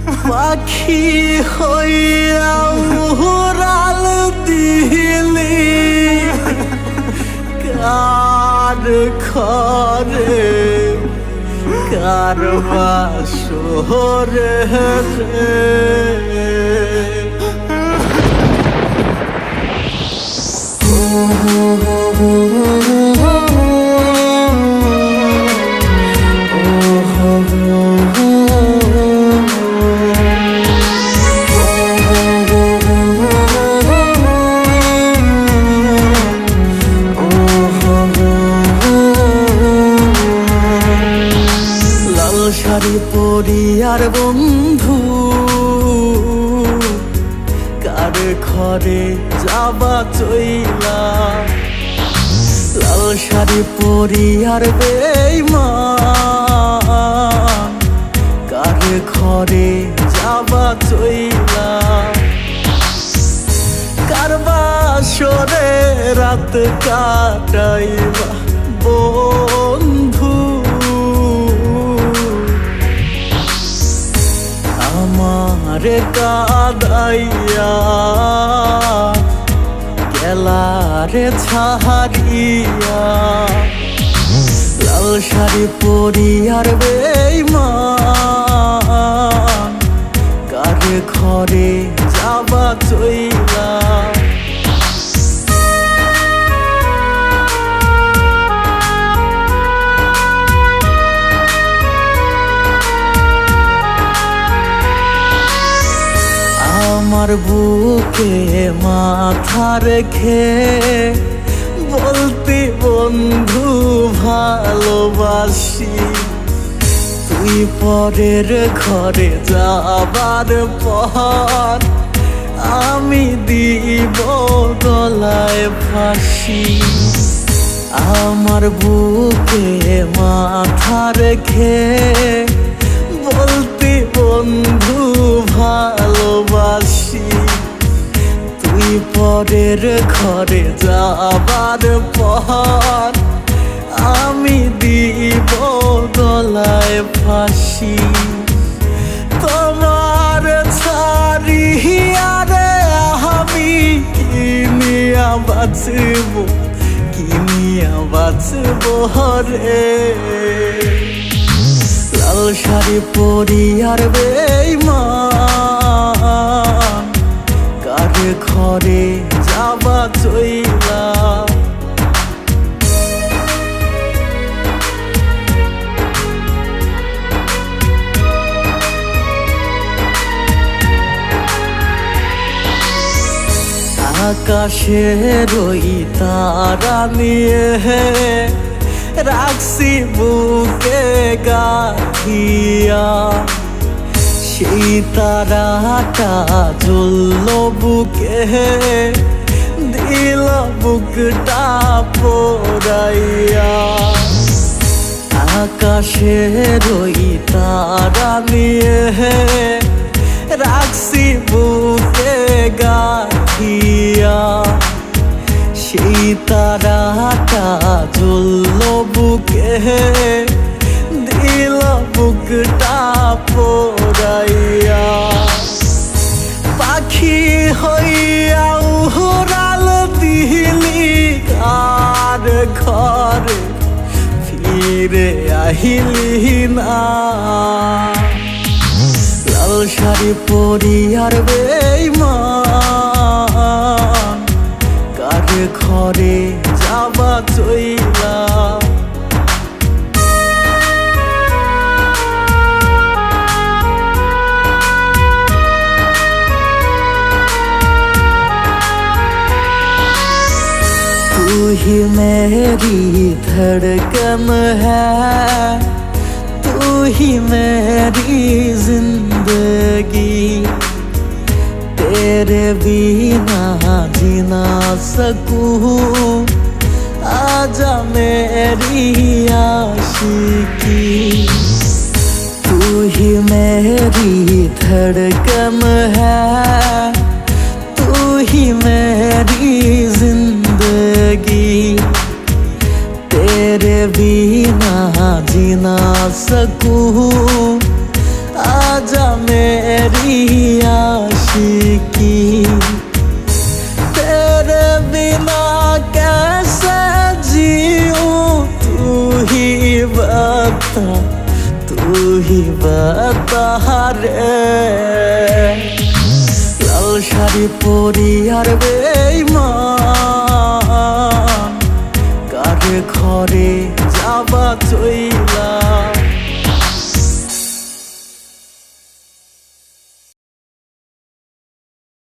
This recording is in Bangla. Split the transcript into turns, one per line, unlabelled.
পাখি হইয়া উড়াল দিলি কার ঘরে কার বাসরে শাড়ি পরিয়ার বন্ধু কার ঘরে যাবা চইলা লাল শাড়ি পরিয়ার বেঈমান কার ঘরে যাবা চইলা কার বাসরে রাত কাটাইবা বন্ধু আমারে কাদাইয়া গেলারে ছাড়িয়া লাল শাড়ি পরিয়ার বেঈমান কার ঘরে যাবা চইলা আমার বুকে মাথা রেখে বলতি বন্ধু ভালোবাসি তুই পরের ঘরে যাবার পর আমি দিব গলায় ফাঁসি আমার বুকে মাথা রেখে বলতি বন্ধু ভালোবাসি তুই পরের ঘরে যাবার পর আমি দিব গলায় ফাঁসি তোমার ছাড়িয়া রে আমি কিনিয়া বাঁচব রে লাল শাড়ি পরিয়ার বেঈমান কার ঘরে যাবা চইলা আকাশের ওই তারা নিয়ে রাখছি বুকে গাথিয়া সেই তারাটা জ্বলল বুকে দিল বুকটা পোড়াইয়া আকাশের ওই তারা নিয়ে রাখছি বুকে গাথিয়া সেই তারাটা জ্বলল বুকে দিল বুকটা পোড়াইয়া পাখি হইয়া উড়াল দিলি কার ঘরে ফিরে আহিলি না লাল শাড়ি পরিয়ার বেঈমান কার ঘরে যাবা চইলা तू ही मेरी धड़कन है तू ही मेरी जिंदगी तेरे बिना जी ना सकूं आजा मेरी आशिकी तू ही मेरी धड़कन है तू ही मेरी जिंदगी तेरे बिना जी ना सकूं आजा मैं आशिकी तेरे बिना कैसे जीऊं तू ही बता रे लाल শাড়ি পরি আর বেঈমান কারে ঘরে যাবা তুই